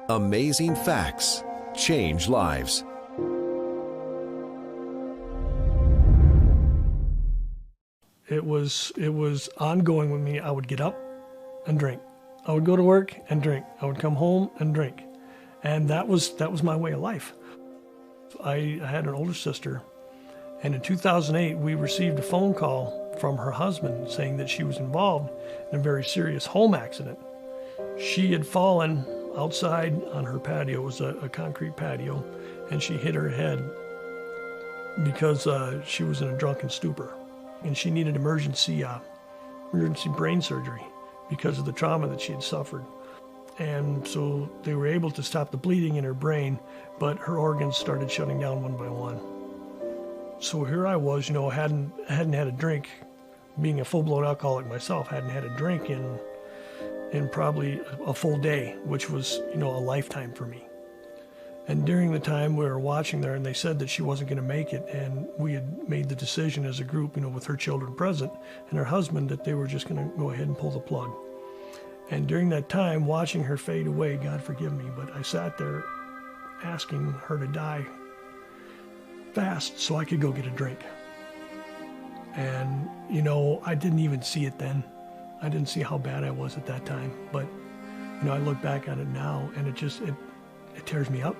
Amazing facts change lives. It was ongoing with me. I would get up and drink. I would go to work and drink. I would come home and drink. And that was my way of life. I had an older sister, and in 2008, we received a phone call from her husband saying that she was involved in a very serious home accident. She had fallen outside on her patio. It was a concrete patio, and she hit her head because she was in a drunken stupor, and she needed emergency brain surgery because of the trauma that she had suffered. And so they were able to stop the bleeding in her brain, but her organs started shutting down one by one. So here I was, hadn't had a drink, being a full-blown alcoholic myself, hadn't had a drink in probably a full day, which was, a lifetime for me. And during the time we were watching there, and they said that she wasn't going to make it, and we had made the decision as a group, with her children present and her husband, that they were just going to go ahead and pull the plug. And during that time, watching her fade away, God forgive me, but I sat there asking her to die fast so I could go get a drink. And, I didn't even see it then. I didn't see how bad I was at that time. But, I look back on it now, and it tears me up.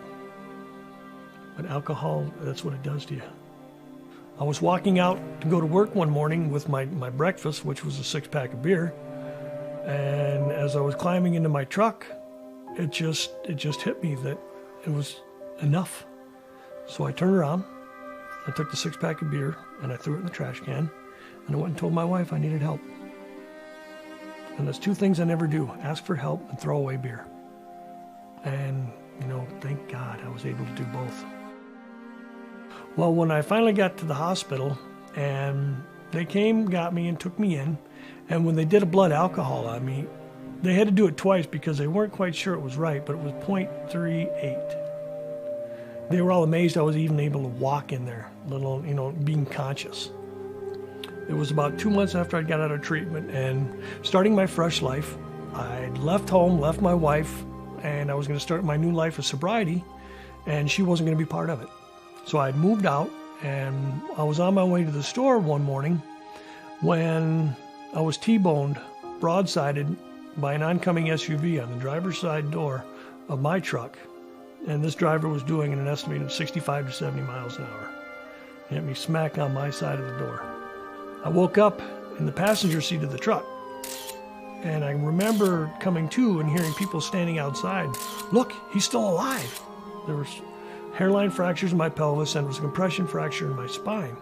But alcohol, that's what it does to you. I was walking out to go to work one morning with my breakfast, which was a 6-pack of beer. And as I was climbing into my truck, it just hit me that it was enough. So I turned around, I took the 6-pack of beer, and I threw it in the trash can, and I went and told my wife I needed help. And there's 2 things I never do: ask for help and throw away beer. And, thank God I was able to do both. Well, when I finally got to the hospital, and they came, got me, and took me in, and when they did a blood alcohol on me, they had to do it twice because they weren't quite sure it was right, but it was 0.38. They were all amazed I was even able to walk in there, let alone, being conscious. It was about 2 months after I got out of treatment and starting my fresh life. I'd left home, left my wife, and I was going to start my new life of sobriety, and she wasn't going to be part of it. So I'd moved out, and I was on my way to the store one morning when I was T-boned, broadsided by an oncoming SUV on the driver's side door of my truck. And this driver was doing an estimated 65 to 70 miles an hour. He hit me smack on my side of the door. I woke up in the passenger seat of the truck. And I remember coming to and hearing people standing outside. Look, he's still alive. There was hairline fractures in my pelvis, and there was a compression fracture in my spine.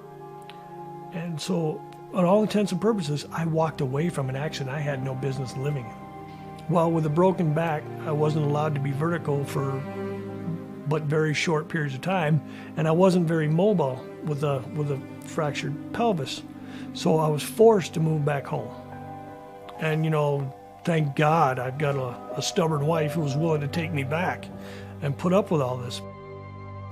And so, on all intents and purposes, I walked away from an accident I had no business living in. Well, with a broken back, I wasn't allowed to be vertical for but very short periods of time, and I wasn't very mobile with a fractured pelvis. So I was forced to move back home. And, thank God I've got a stubborn wife who was willing to take me back and put up with all this.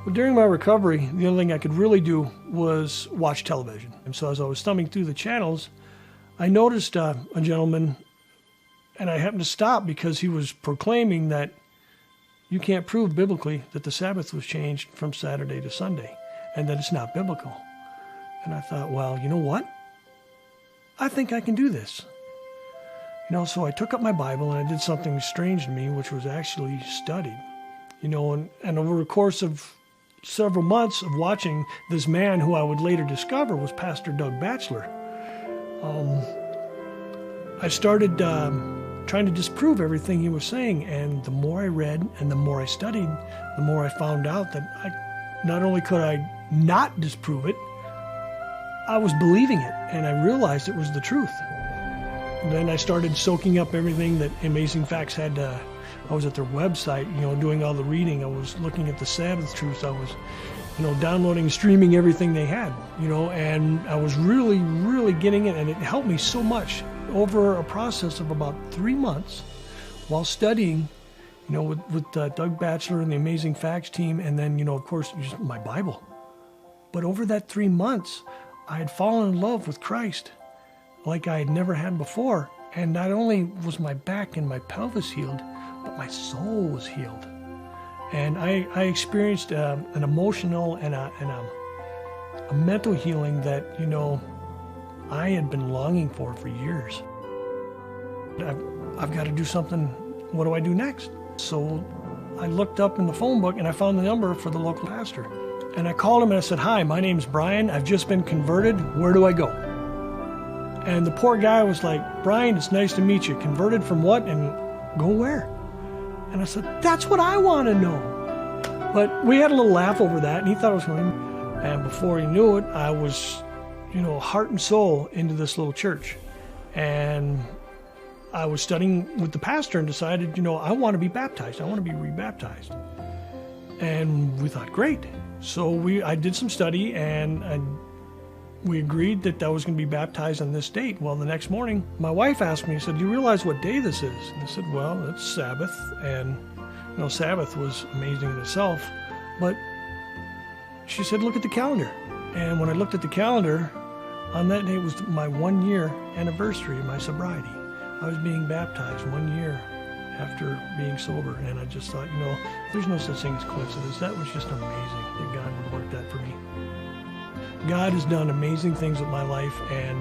But during my recovery, the only thing I could really do was watch television. And so as I was thumbing through the channels, I noticed a gentleman, and I happened to stop because he was proclaiming that you can't prove biblically that the Sabbath was changed from Saturday to Sunday and that it's not biblical. And I thought, well, you know what? I think I can do this. So I took up my Bible and I did something strange to me, which was actually studied. And over the course of several months of watching this man who I would later discover was Pastor Doug Batchelor, I started trying to disprove everything he was saying. And the more I read and the more I studied, the more I found out that not only could I not disprove it, I was believing it, and I realized it was the truth. And then I started soaking up everything that Amazing Facts had. I was at their website, doing all the reading. I was looking at the Sabbath truths. I was, downloading, streaming everything they had, and I was really, really getting it, and it helped me so much over a process of about 3 months while studying, with Doug Batchelor and the Amazing Facts team, and then, of course, just my Bible. But over that 3 months, I had fallen in love with Christ like I had never had before. And not only was my back and my pelvis healed, but my soul was healed. And I experienced an emotional and a mental healing that, you know, I had been longing for years. I've got to do something. What do I do next? So I looked up in the phone book and I found the number for the local pastor. And I called him and I said, "Hi, my name's Brian. I've just been converted. Where do I go?" And the poor guy was like, "Brian, it's nice to meet you. Converted from what and go where?" And I said, "That's what I want to know." But we had a little laugh over that, and he thought it was funny. And before he knew it, I was, you know, heart and soul into this little church. And I was studying with the pastor and decided, you know, I want to be baptized. I want to be rebaptized. And we thought, great. So I did some study, and we agreed that I was going to be baptized on this date. Well, the next morning, my wife asked me, said, "Do you realize what day this is?" And I said, "Well, it's Sabbath." And, you know, Sabbath was amazing in itself. But she said, "Look at the calendar." And when I looked at the calendar, on that day was my 1-year anniversary of my sobriety. I was being baptized 1 year after being sober. And I just thought, you know, there's no such thing as coincidence. That was just amazing that God would work that for me. God has done amazing things with my life, and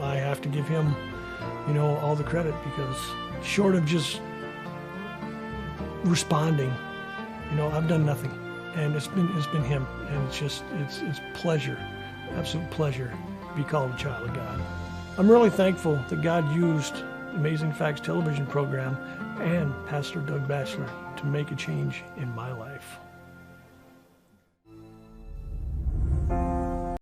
I have to give him, you know, all the credit, because short of just responding, you know, I've done nothing. And it's been him, and it's pleasure, absolute pleasure to be called a child of God. I'm really thankful that God used Amazing Facts television program and Pastor Doug Batchelor to make a change in my life.